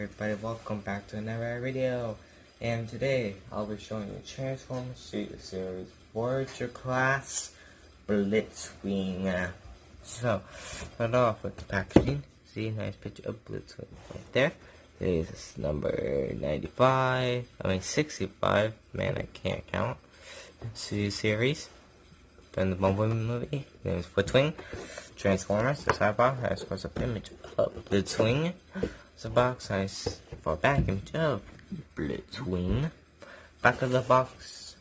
everybody, welcome back to another video. And today I'll be showing you Transformers Studio Series Voyager Class Blitzwing. So, start off with the packaging. See a nice picture of Blitzwing right there. This is number 65, man I can't count. Studio Series from the Bumblebee movie. Name is Blitzwing. Transformers, the side box has of course an image of Blitzwing. The box has for back image of Blitzwing. Back of the box,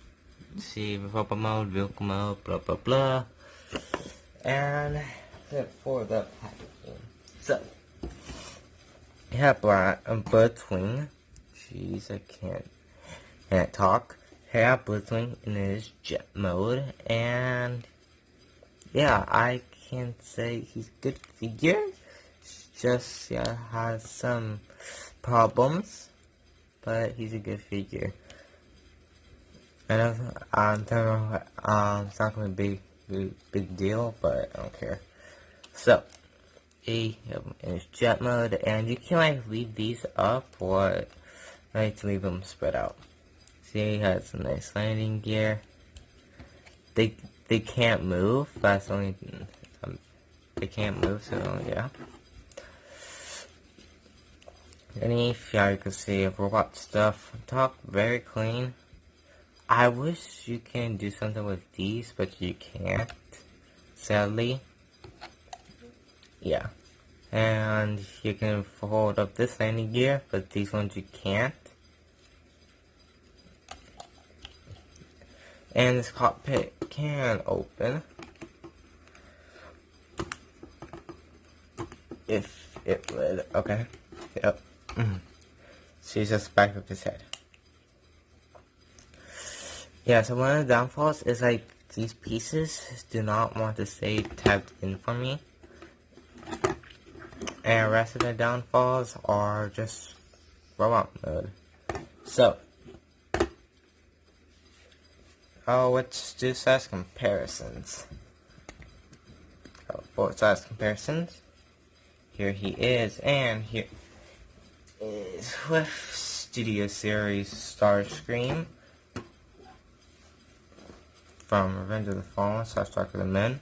see rubber mode, vehicle mode, blah blah blah. And for the packaging. So we have Blitzwing. Jeez, I can't talk. Here I have Blitzwing in his jet mode, and yeah, I can't say he's a good figure. Just has some problems, but he's a good figure. I know it's not gonna be a big deal, but I don't care. So he in his jet mode, and you can like leave these up, or I like to leave them spread out. See, he has some nice landing gear. They can't move. That's only they can't move. So yeah. Underneath, yeah, you can see robot stuff on top, very clean. I wish you can do something with these, but you can't, sadly. Yeah. And you can fold up this landing gear, but these ones you can't. And this cockpit can open if it would. Okay. Yep. See just the back of his head. Yeah, so one of the downfalls is like these pieces do not want to stay tabbed in for me. And the rest of the downfalls are just robot mode. So let's do size comparisons. For size comparisons, here he is, and here is with Studio Series Starscream from Revenge of the Fallen, Stark of the Men.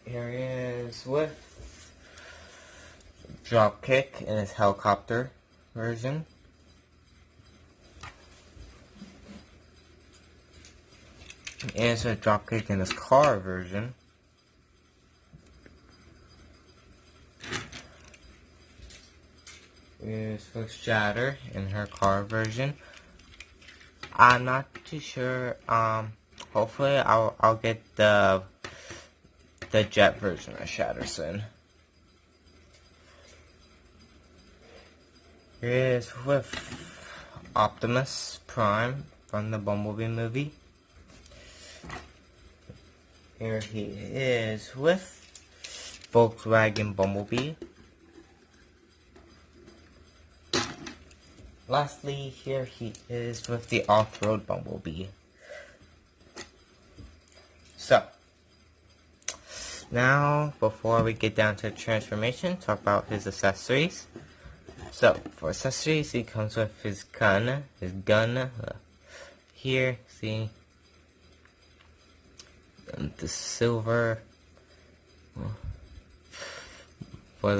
Here he is with Dropkick in his helicopter version. Here's a Dropkick in his car version. Here's with Shatter in her car version. I'm not too sure. Hopefully I'll get the jet version of Shatter soon. Here's with Optimus Prime from the Bumblebee movie. Here he is with Volkswagen Bumblebee. Lastly, here he is with the off-road Bumblebee. So, now, before we get down to transformation, talk about his accessories. So, for accessories, he comes with his gun. Here, see, the silver for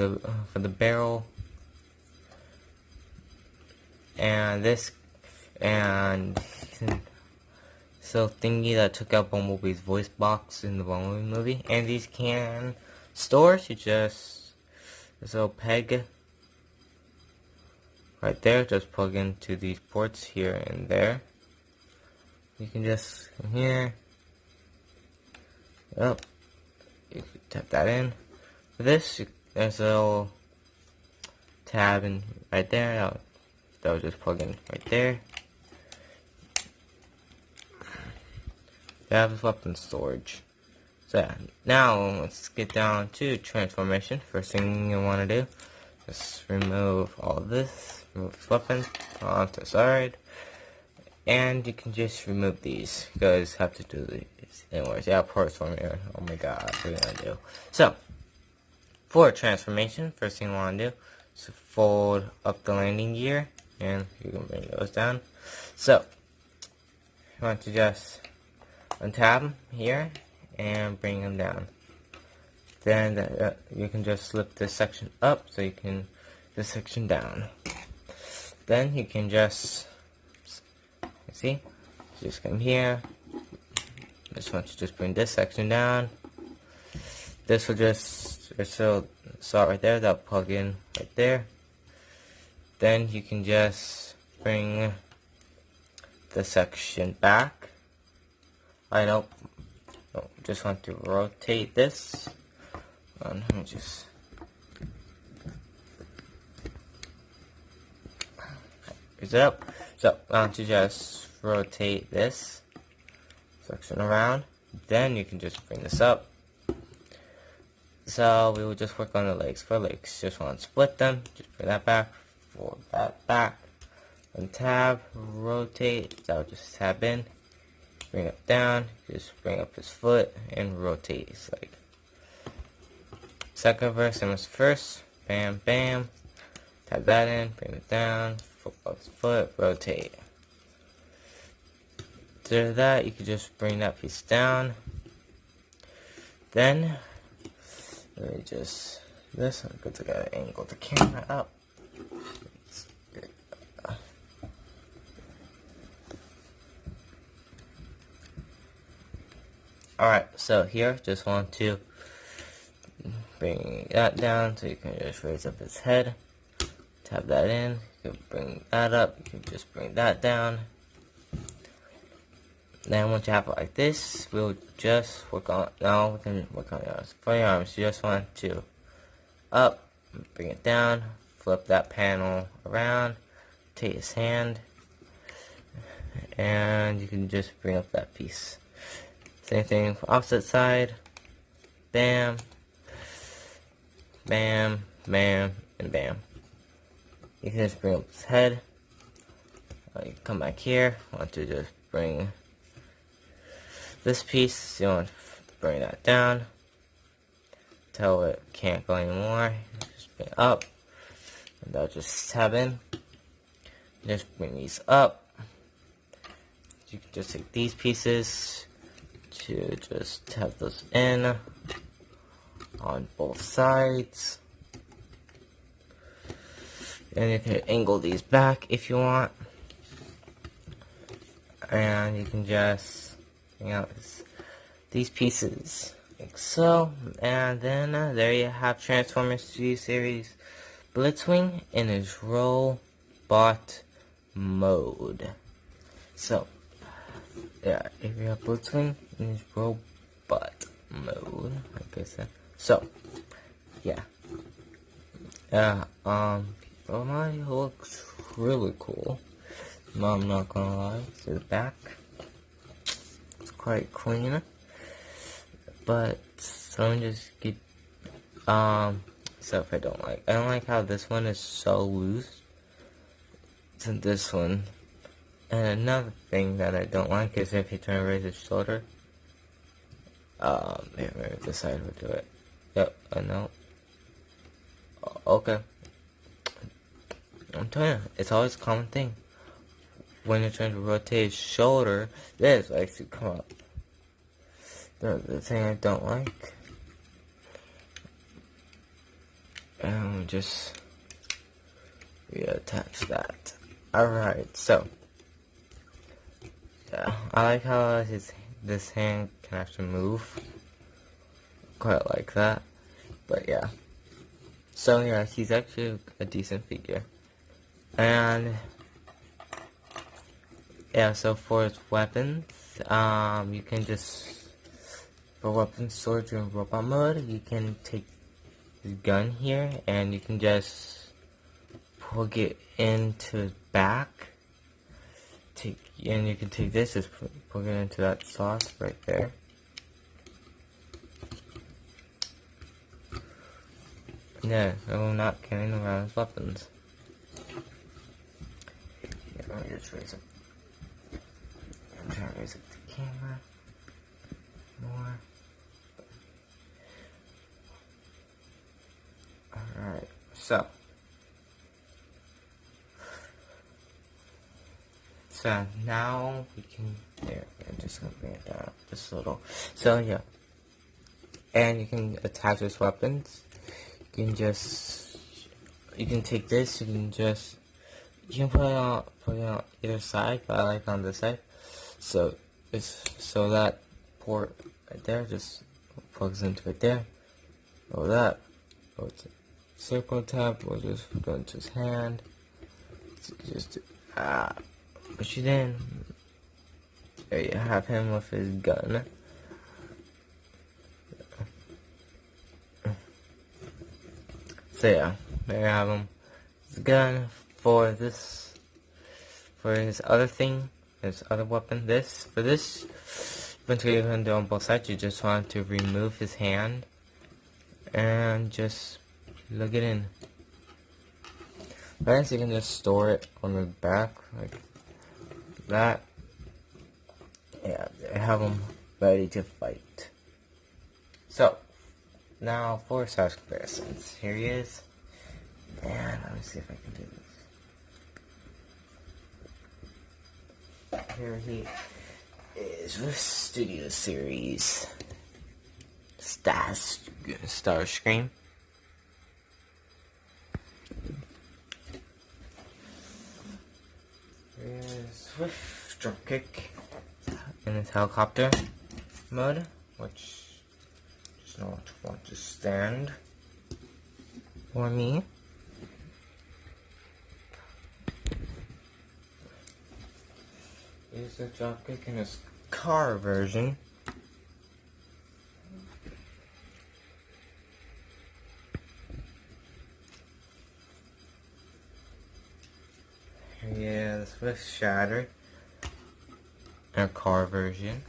the barrel. And this, and so thingy that took out Bumblebee's voice box in the Bumblebee movie. And these can stores, you just, this little peg right there, just plug into these ports here and there. You can just, come here, you can tap that in. For this, there's a little tab in right there. That will just plug in right there. That was weapon storage. So yeah, now let's get down to transformation. First thing you want to do, just remove all of this, remove this weapon onto the side, and you can just remove these. You guys have to do these anyways. Yeah, parts for me. Oh my god, what are you gonna do? So For transformation, first thing you want to do is fold up the landing gear, and you can bring those down. So, you want to just untab here and bring them down. Then you can just slip this section up so you can this section down. Then you can just see, just come here. Just want to just bring this section down. This will just start right there. That'll plug in right there. Then you can just bring the section back. I know. Just want to rotate this. Let me just. Raise it up. So I want to just rotate this section around. Then you can just bring this up. So we will just work on the legs. For legs, just want to split them. Just bring that back. Fold that back. Untab. Rotate. So I'll just tab in. Bring it down. Just bring up his foot and rotate his leg. Second verse, same as first. Bam, bam. Tab that in. Bring it down. Foot up his foot. Rotate. After that, you can just bring that piece down. Then, let me just this. I'm going to angle the camera up. Alright, so here, just want to bring that down so you can just raise up his head. Tap that in. You can bring that up. You can just bring that down. Then once you have it like this, we'll just work on. Now we can work on your arms. For your arms, you just want to up, bring it down, flip that panel around, take his hand, and you can just bring up that piece. Same thing for opposite side. Bam, bam, bam, and bam. You can just bring up his head. You come back here. Want to just bring this piece. You want to bring that down till it can't go anymore. Just bring it up, and I'll just tab in. Just bring these up. You can just take these pieces to just tab those in on both sides. And you can angle these back if you want. And you can just bring out these pieces like so. And then there you have Transformers 2 Series Blitzwing in his robot mode. So, yeah, if you have Blitzwing in his robot mode, like I said. So, yeah. It looks really cool. No, I'm not gonna lie. See the back. It's quite clean. But some just get stuff I don't like. I don't like how this one is so loose to this one. And another thing that I don't like is if you try to raise his shoulder. Maybe this side would do it. Yep, I know. Okay. I'm telling you, it's always a common thing. When you're trying to rotate his shoulder, this likes to come up. The thing I don't like. And just reattach that. Alright, so. Yeah, I like how this hand can actually move. Quite like that. But yeah. So yeah, he's actually a decent figure. And yeah, so for his weapons, you can just, for weapons stored in robot mode, you can take his gun here and you can just plug it into his back. And you can take this, just plug it into that slot right there. Yeah, so I'm not carrying around his weapons. Yeah, let me just raise up. I'm trying to raise up the camera more. So now we can, there, I'm just gonna bring it down just a little. So yeah, and you can attach those weapons. You can take this, you can put it on either side, but I like on this side. So so that port right there just plugs into it there. Or that, or it's a circle tap, or just go into his hand. Just push it in. There you have him with his gun. So yeah, there you have him. His gun for this, for his other thing, his other weapon. For this, eventually you're gonna do on both sides. You just want to remove his hand and just plug it in. First, you can just store it on the back like that. Yeah, I have him ready to fight. So now for size comparisons. Here he is. And let me see if I can do this. Here he is with Studio Series Starscream. Here is with Dropkick in his helicopter mode, which does not want to stand for me. Here's the Dropkick in his car version. Here he is with Shattered in a car version.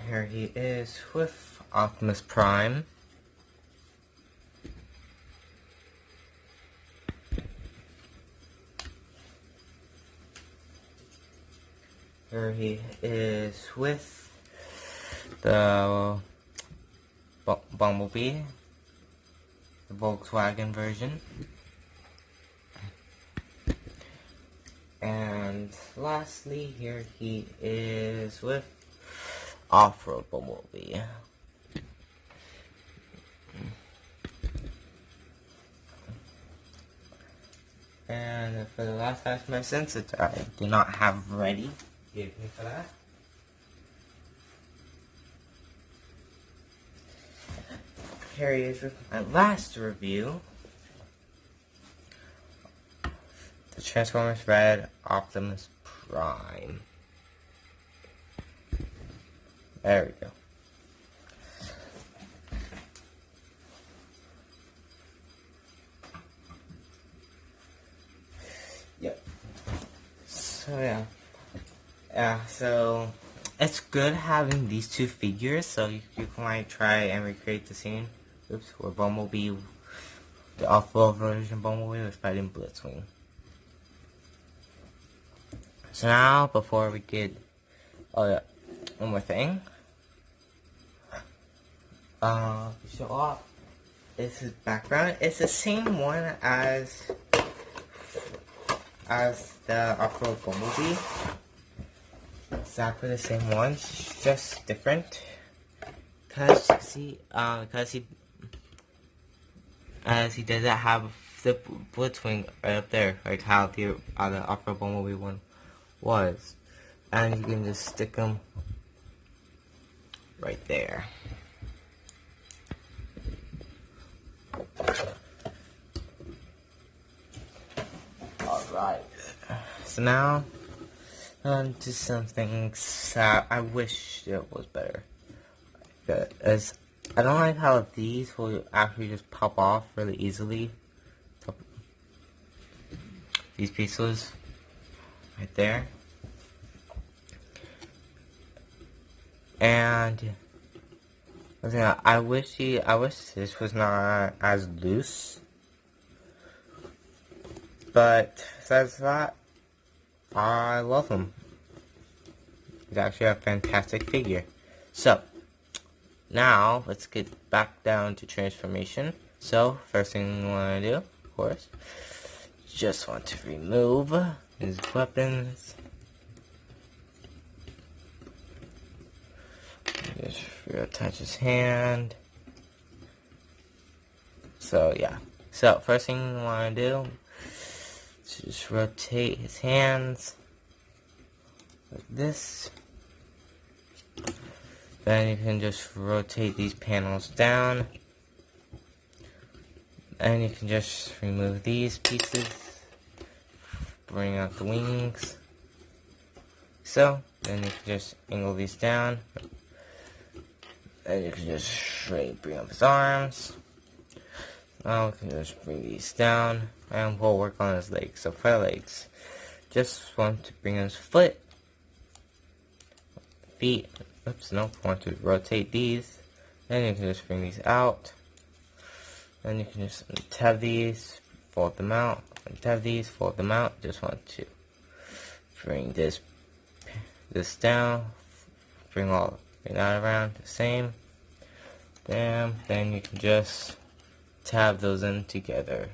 Here he is with Optimus Prime. Here he is with the Bumblebee, the Volkswagen version. And lastly, here he is with Off-Road Bumblebee. And for the last half of my sense, which I do not have ready, give me for that. Here he is with my last review. The Transformers Red Optimus Prime. There we go. Yep. So yeah, so it's good having these two figures, so you might try and recreate the scene. Oops, where Bumblebee, the off-road version Bumblebee was fighting Blitzwing. So now, before we get, oh yeah, one more thing. Show off is his background. It's the same one as the off-road Bumblebee. Exactly the same one, just different. Cause see, as he doesn't have the Blitzwing right up there, like how the off-road Bumblebee one was, and you can just stick them right there. Alright, so now on to some things that I wish it was better. As I don't like how these will actually just pop off really easily. These pieces right there. And I wish this was not as loose. But besides that, I love them. He's actually a fantastic figure. So, now, let's get back down to transformation. So, first thing we want to do, of course, just want to remove his weapons. Just reattach his hand. So, yeah. So, first thing we want to do, just rotate his hands like this. Then you can just rotate these panels down. And you can just remove these pieces. Bring out the wings. So, then you can just angle these down. And you can just bring up his arms. Now we can just bring these down. And we'll work on his legs. So for legs, just want to bring his foot. Feet. Oops, no, want to rotate these. Then you can just bring these out. Then you can just tab these, fold them out. Tab these, fold them out. Just want to bring this down. Bring that around the same. Bam. Then you can just tab those in together.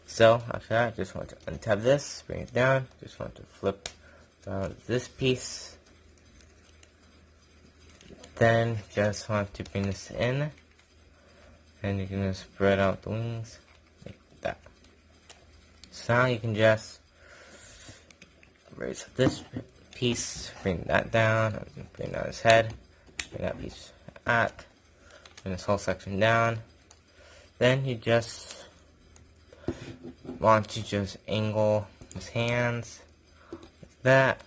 So after that, just want to untab this, bring it down. Just want to flip down this piece. Then just want to bring this in, and you can just spread out the wings like that. So now you can just raise up this piece, bring that down, bring down his head, bring that piece out, bring this whole section down. Then you just want to just angle his hands like that.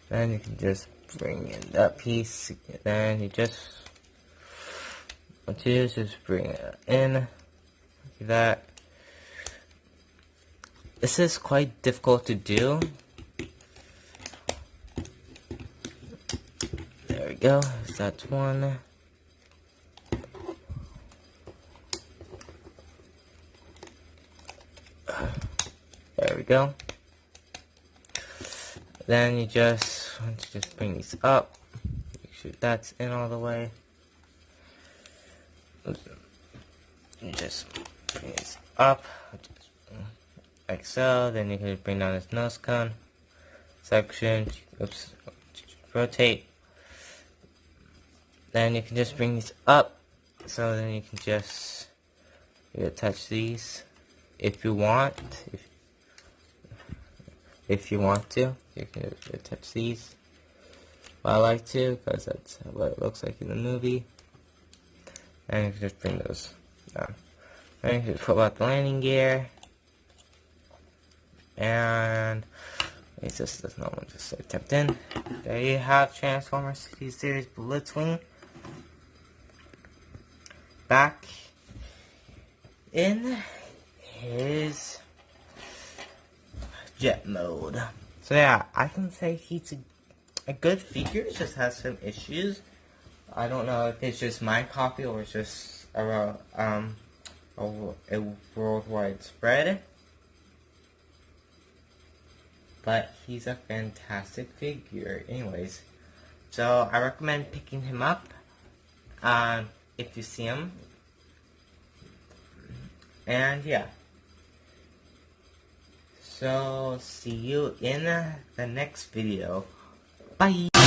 Then you can just bring in that piece. Then you just want to just bring it in like that. This is quite difficult to do. There we go. That's one. There we go. Then you just want to just bring these up. Make sure that's in all the way. You just bring this up like so. Then you can bring down this nose cone section. Oops. Rotate. Then you can just bring these up. So then you can just attach these if you want. If you want to, you can attach these. But I like to, because that's what it looks like in the movie. And you can just bring those down. Then you can just pull out the landing gear. And it's just this normal, just tapped in. There you have Transformers series Blitzwing back in his jet mode. So yeah, I can say he's a good figure. It just has some issues. I don't know if it's just my copy or it's just a worldwide spread. But he's a fantastic figure anyways. So I recommend picking him up if you see him. And yeah. So see you in the next video. Bye!